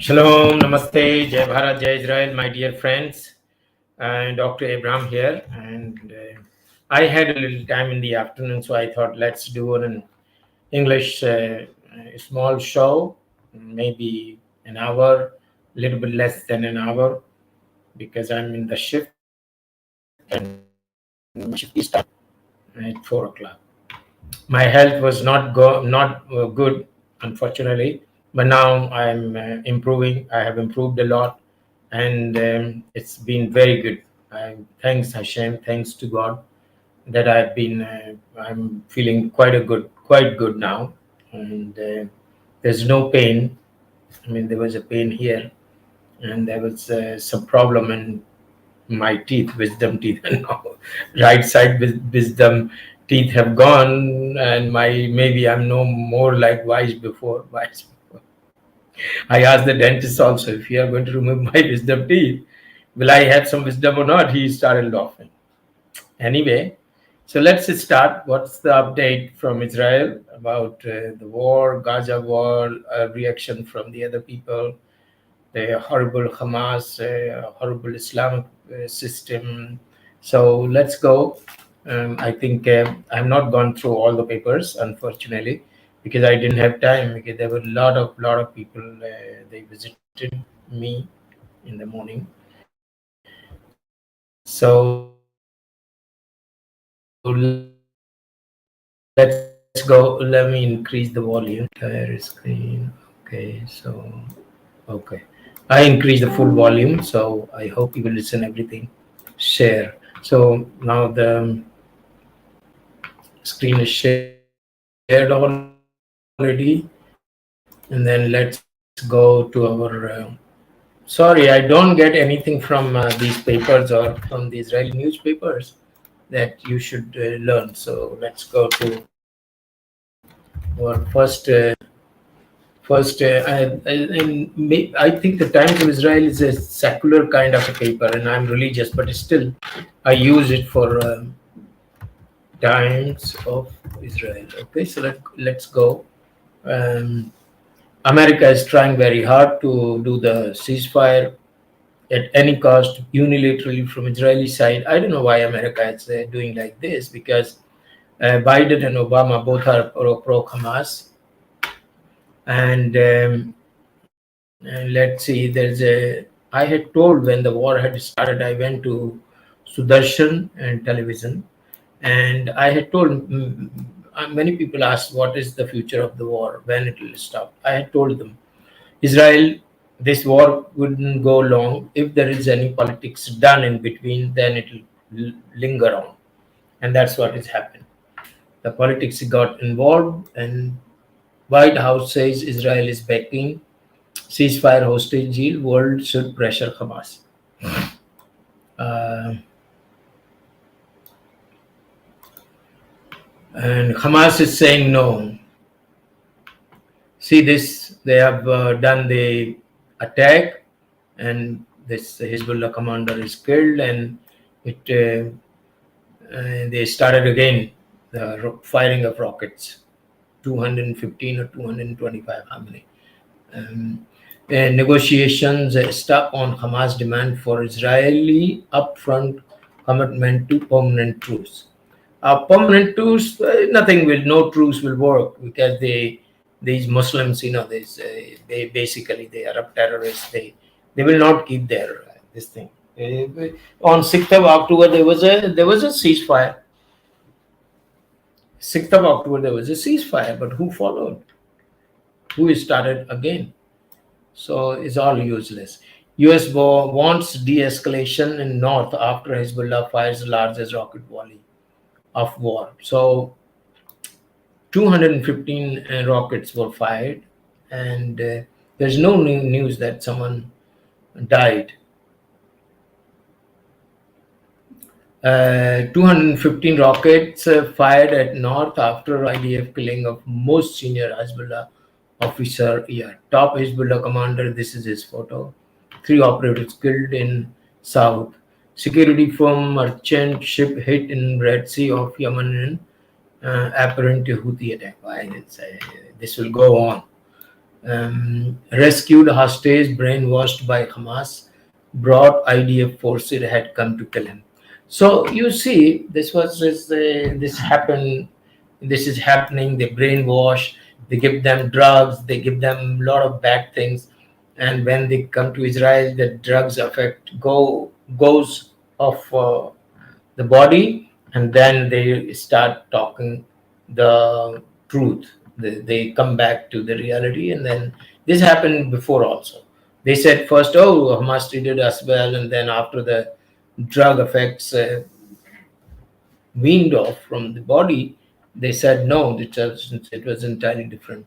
Shalom, Namaste, Jai Bharat, Jai Israel, my dear friends. Dr. Abraham here. And I had a little time in the afternoon, so I thought let's do an English small show, maybe an hour, a little bit less than an hour, because I'm in the shift and my shift is starting at 4 o'clock. My health was not good, unfortunately, but now I'm improving. I have improved a lot, and it's been very good. Thanks Hashem, thanks to God that I'm feeling quite good now, and there's no pain. I mean, there was a pain here, and there was some problem in my teeth, wisdom teeth, and now right side wisdom teeth have gone, and maybe I'm no more like wise before. I asked the dentist also, if you are going to remove my wisdom teeth, will I have some wisdom or not? He started laughing. Anyway, so let's start. What's the update from Israel about the war, Gaza war, reaction from the other people, the horrible Hamas, horrible Islamic system. So let's go. I think I've not gone through all the papers, unfortunately, because I didn't have time. Because there were a lot of people. They visited me in the morning. So let's go. Let me increase the volume. Entire screen. Okay. Okay. I increase the full volume, so I hope you will listen everything. Share. So now the screen is shared already, and then let's go to our. Sorry, I don't get anything from these papers or from the Israeli newspapers that you should learn. So let's go to our first. I think the Times of Israel is a secular kind of a paper, and I'm religious, but still, I use it for Times of Israel. Okay, so let's go. America is trying very hard to do the ceasefire at any cost, unilaterally from Israeli side. I don't know why America is doing like this, because Biden and Obama both are pro-Hamas. And let's see, I had told when the war had started, I went to Sudarshan and television, and I had told many people asked what is the future of the war, when it will stop. I had told them, Israel, this war wouldn't go long. If there is any politics done in between, then it will linger on. And that's what has happened. The politics got involved, and White House says Israel is backing ceasefire, hostage deal, world should pressure Hamas. And Hamas is saying no. See this, they have done the attack, and this Hezbollah commander is killed, and they started again the firing of rockets, 215 or 225, how many? Negotiations stuck on Hamas demand for Israeli upfront commitment to permanent truce. Permanent truce, no truce will work, because these Muslims, they basically they are terrorists. They will not keep their this thing. On 6th of October there was a ceasefire. 6th of October there was a ceasefire, but who followed? Who started again? So it's all useless. US wants de-escalation in north after Hezbollah fires the largest rocket volley of war. So 215 rockets were fired, and there's no news that someone died. 215 rockets fired at north after IDF killing of most senior Hezbollah officer. Top Hezbollah commander. This is his photo. 3 operatives killed in south. Security firm merchant ship hit in Red Sea of Yemen. Apparent Houthi attack. This will go on. rescued hostage brainwashed by Hamas, brought IDF forces had come to kill him. So you see, this happened. This is happening. They brainwash. They give them drugs. They give them a lot of bad things. And when they come to Israel, the drugs effect goes off the body, and then they start talking the truth. They come back to the reality, and then this happened before also. They said first, oh, Hamas treated us well, and then after the drug effects weaned off from the body, they said no, it was entirely different.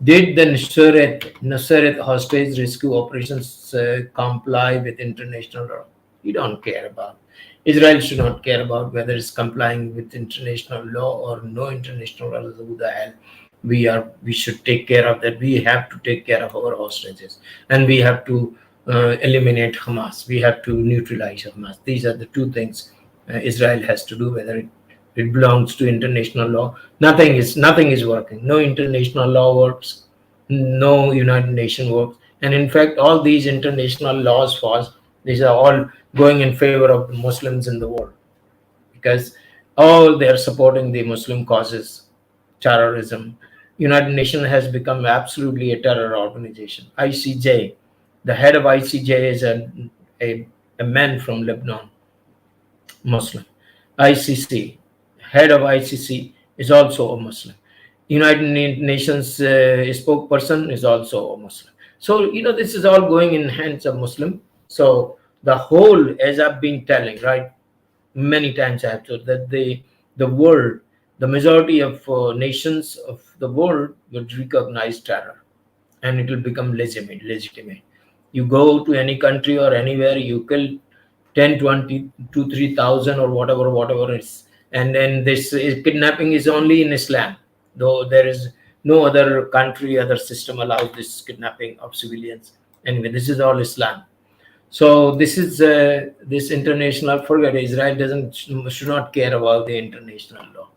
Did the Nusret hostage rescue operations comply with international law? You don't care about. Israel should not care about whether it's complying with international law or no international law. Who the hell we are? We should take care of that. We have to take care of our hostages, and we have to eliminate Hamas. We have to neutralize Hamas. These are the two things Israel has to do. Whether it belongs to international law. Nothing is working. No international law works. No United Nations works. And in fact, all these international laws falls. These are all going in favor of the Muslims in the world, because all they are supporting the Muslim causes, terrorism. United Nations has become absolutely a terror organization. ICJ, the head of ICJ is a man from Lebanon, Muslim. ICC, head of ICC is also a Muslim. United Nations spokesperson is also a Muslim. So this is all going in hands of Muslim. So the whole, as I've been telling, right, many times I have told that the world, the majority of nations of the world would recognize terror, and it will become legitimate. You go to any country or anywhere, you kill 10, 20 to 3,000 or whatever is, and then kidnapping is only in Islam, though there is no other country, other system allows this kidnapping of civilians. Anyway, this is all Islam. So this is this international. Forget Israel should not care about the international law.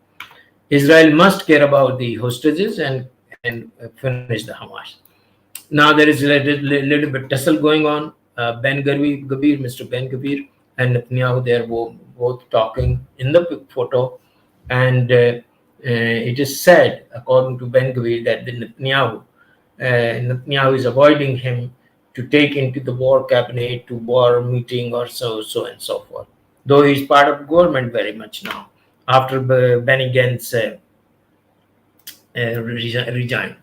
Israel must care about the hostages and finish the Hamas. Now there is a little bit tussle going on. Mr. Ben Gavir and Netanyahu, they are both talking in the photo, and it is said, according to Ben Gavir, that Netanyahu is avoiding him to take into the war cabinet, to war meeting, or so and so forth. Though he's part of government very much now, after Benny Gantz resigned.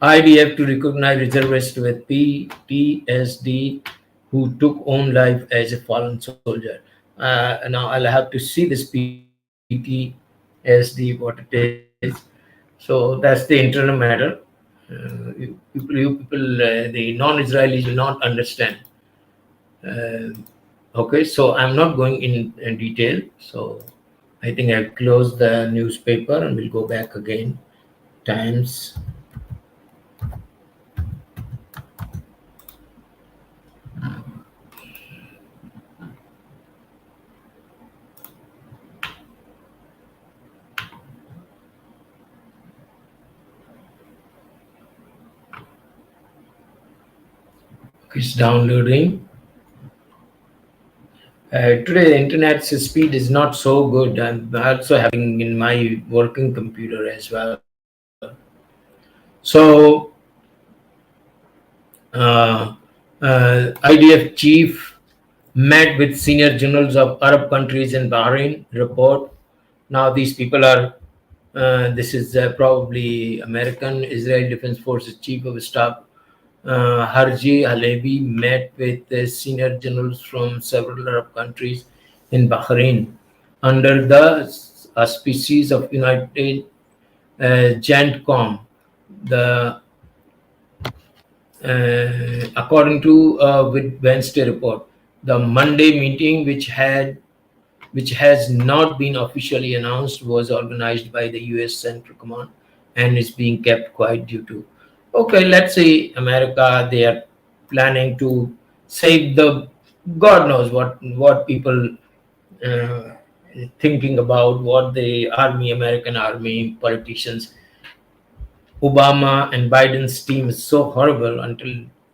IDF to recognize reservists with PTSD who took own life as a fallen soldier. Now I'll have to see this PTSD, what it is. So that's the internal matter. The non-Israelis will not understand. Okay, so I'm not going in detail. So I think I've closed the newspaper and we'll go back again. Times. It's downloading. Today the internet speed is not so good. I'm also having in my working computer as well. So IDF chief met with senior generals of Arab countries in Bahrain. Report. Now these people are. This is probably American. Israel Defense Forces Chief of Staff Harji Halevi met with senior generals from several Arab countries in Bahrain under the auspices of United GentCom. The according to with Wednesday report, the Monday meeting, which has not been officially announced, was organized by the U.S. Central Command and is being kept quiet due to. Okay, let's say America, they are planning to save the, God knows what people thinking about, what the army, American army, politicians, Obama and Biden's team is so horrible.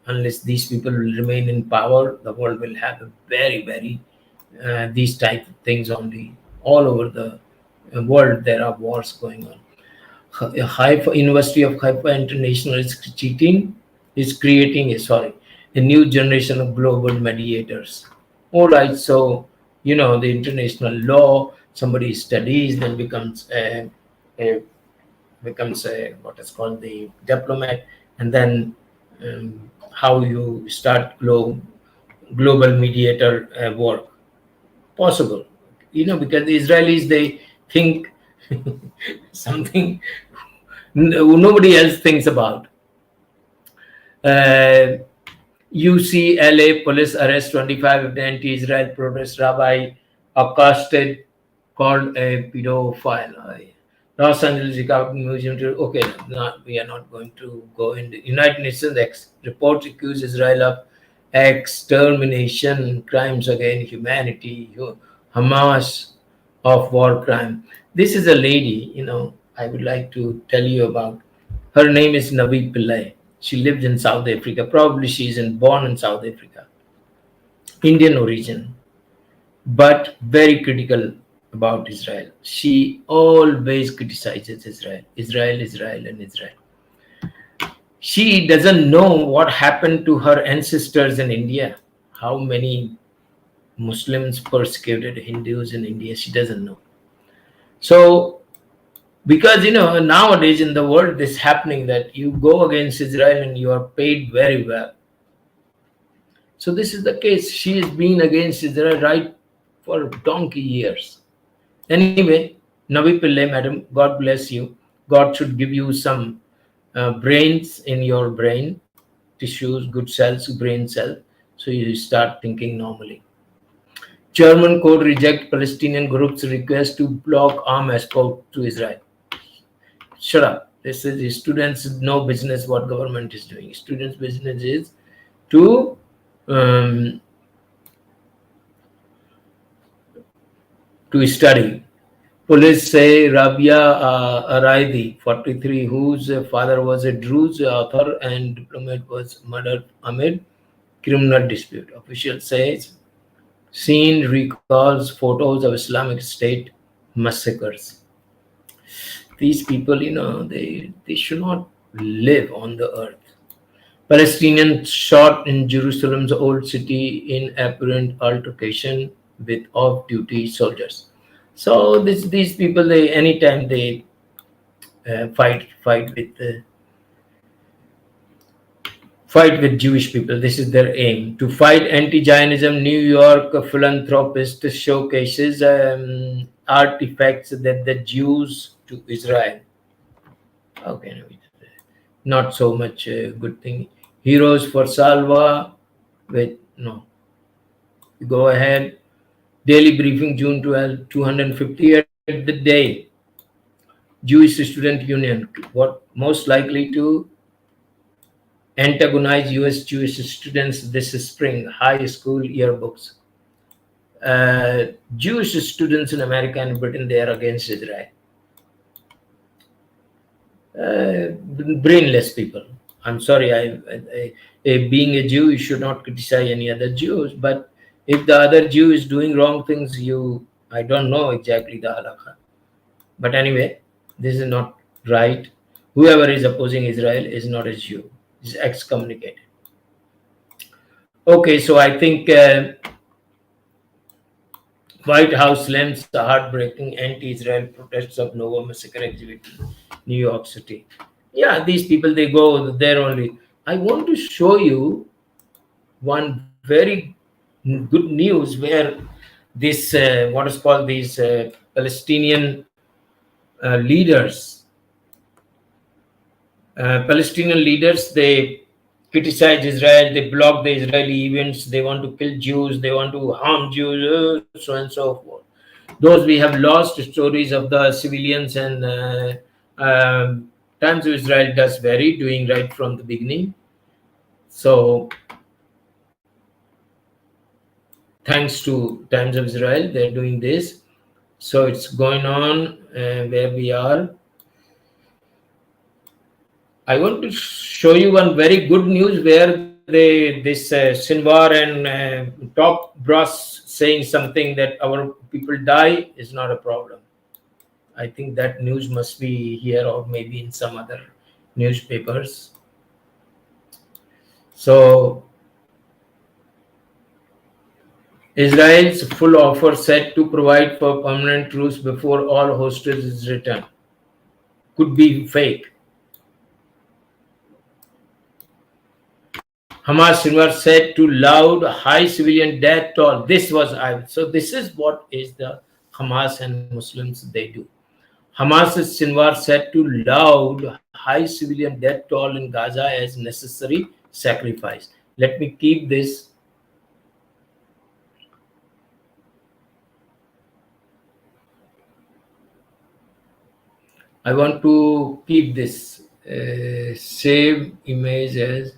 Unless these people will remain in power, the world will have a very these type of things only. All over the world there are wars going on. Haifa University of Haifa International is cheating, is creating a new generation of global mediators. All right, so the international law, somebody studies, then a becomes a what is called the diplomat, and then how you start global mediator work possible. Because the Israelis, they think something nobody else thinks about. UCLA police arrest 25 anti-Israel protest rabbi accosted, called a pedophile. Los Angeles Recovery Museum. Okay, we are not going to go in. The United Nations report accuse Israel of extermination, crimes against humanity, Hamas of war crime. This is a lady, I would like to tell you about. Her name is Navi Pillai. She lived in South Africa. Probably she is born in South Africa. Indian origin, but very critical about Israel. She always criticizes Israel. And Israel. She doesn't know what happened to her ancestors in India. How many Muslims persecuted Hindus in India? She doesn't know. So, because nowadays in the world this happening that you go against Israel and you are paid very well. So this is the case. She has been against Israel right for donkey years. Anyway, Navi Pillai, madam, God bless you. God should give you some brains in your brain, tissues, good cells, brain cells, so you start thinking normally. German court reject Palestinian group's request to block arm export to Israel. Shut up. This is the students' no business what government is doing. Students' business is to study. Police say Rabia Araidi, 43, whose father was a Druze author and diplomat, was murdered amid criminal dispute. Official says scene recalls photos of Islamic State massacres. These people, they should not live on the earth. Palestinians shot in Jerusalem's old city in apparent altercation with off-duty soldiers. So these people, they anytime they fight with Jewish people. This is their aim to fight anti-Zionism. New York philanthropist showcases artifacts that the Jews to Israel. Okay, not so much good thing. Heroes for Salva. Wait, no. Go ahead. Daily briefing, June 12, 250th the day. Jewish Student Union, what most likely to antagonize US Jewish students this spring, high school yearbooks. Jewish students in America and Britain, they are against Israel. Brainless people. I'm sorry, being a Jew, you should not criticize any other Jews, but if the other Jew is doing wrong things, I don't know exactly the halakha. But anyway, this is not right. Whoever is opposing Israel is not a Jew, is excommunicated. Okay, so I think White House slams the heartbreaking anti-Israel protests of Nova massacre exhibit in New York City. Yeah, these people, they go there only. I want to show you one very good news where this, what is called these Palestinian leaders, they criticize Israel, they block the Israeli events, they want to kill Jews, they want to harm Jews, so and so forth. Those we have lost stories of the civilians, and Times of Israel does vary, doing right from the beginning. So thanks to Times of Israel, they're doing this. So it's going on where we are. I want to show you one very good news where this Sinwar and top brass saying something that our people die is not a problem. I think that news must be here or maybe in some other newspapers. So Israel's full offer set to provide for permanent truce before all hostages return could be fake. Hamas were said to loud high civilian death toll. So this is what is the Hamas and Muslims they do. Hamas's Sinwar said to loud high civilian death toll in Gaza as necessary sacrifice. Let me keep this. I want to keep this save image as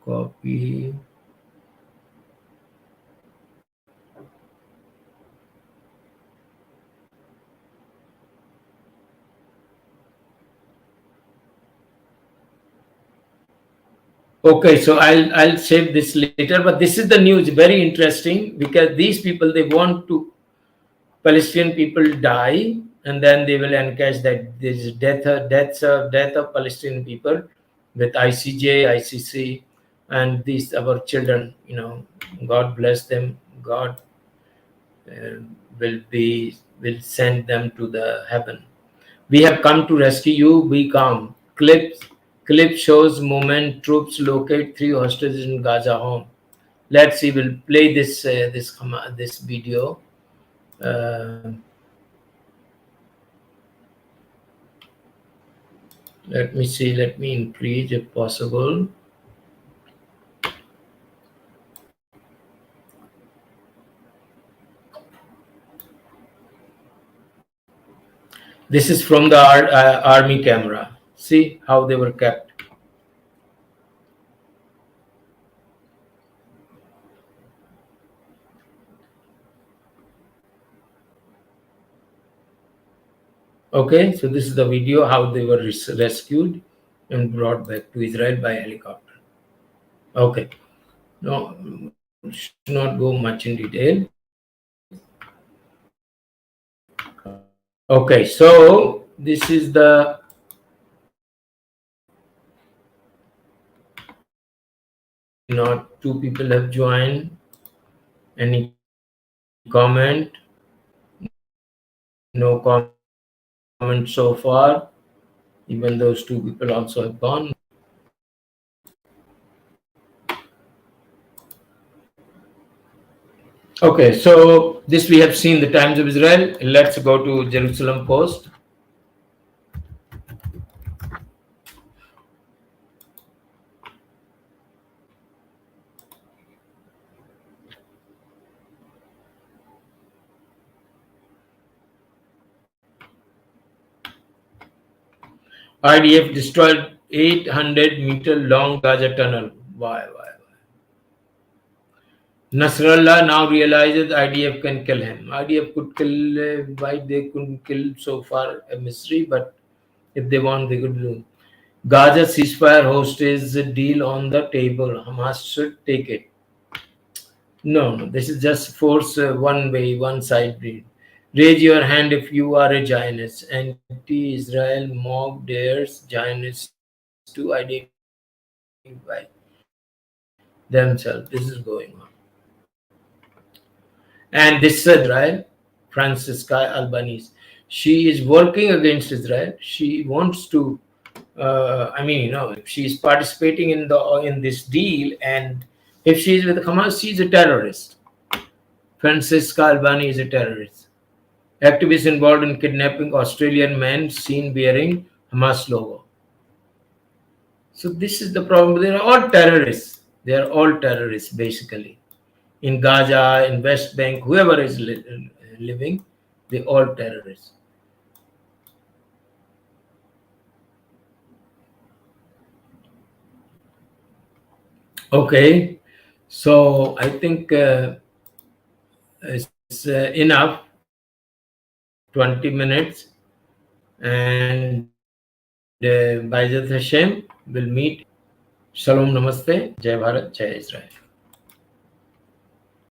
copy. Okay, so I'll save this later, but this is the news, very interesting because these people they want to Palestinian people die and then they will encash that this death of Palestinian people with ICJ, ICC, and these our children. God bless them. God uh, will send them to the heaven. We have come to rescue you. Be calm. Clip shows moment troops locate 3 hostages in Gaza home. Let's see. We'll play this video. Uh, Let me see. Let me increase if possible. This is from the army camera. See how they were kept. Okay, so this is the video how they were rescued and brought back to Israel by helicopter. Okay, no, should not go much in detail. Okay, so this is the not two people have joined. Any comment? No comment so far. Even those 2 people also have gone. Okay, so this we have seen the Times of Israel. Let's go to Jerusalem Post. IDF destroyed 800-meter long Gaza tunnel. Why? Nasrallah now realizes IDF can kill him. IDF could kill, why they couldn't kill so far, a mystery, but if they want, they could do. Gaza ceasefire hostage deal on the table. Hamas should take it. No, this is just force one way, one side breed. Raise your hand if you are a Zionist. Anti-Israel mob dares Zionists to identify themselves. This is going on. And this is Israel, Francisca Albanese. She is working against Israel. She wants to, if she is participating in this deal, and if she is with Hamas, she is a terrorist. Francisca Albanese is a terrorist. Activists involved in kidnapping Australian men seen wearing Hamas logo. So this is the problem. They are all terrorists. They are all terrorists, basically. In Gaza, in West Bank, whoever is living, they all terrorists. Okay, so I think it's enough. 20 minutes, and By Hashem, we'll meet. Shalom, Namaste, Jai Bharat, Jai Israel.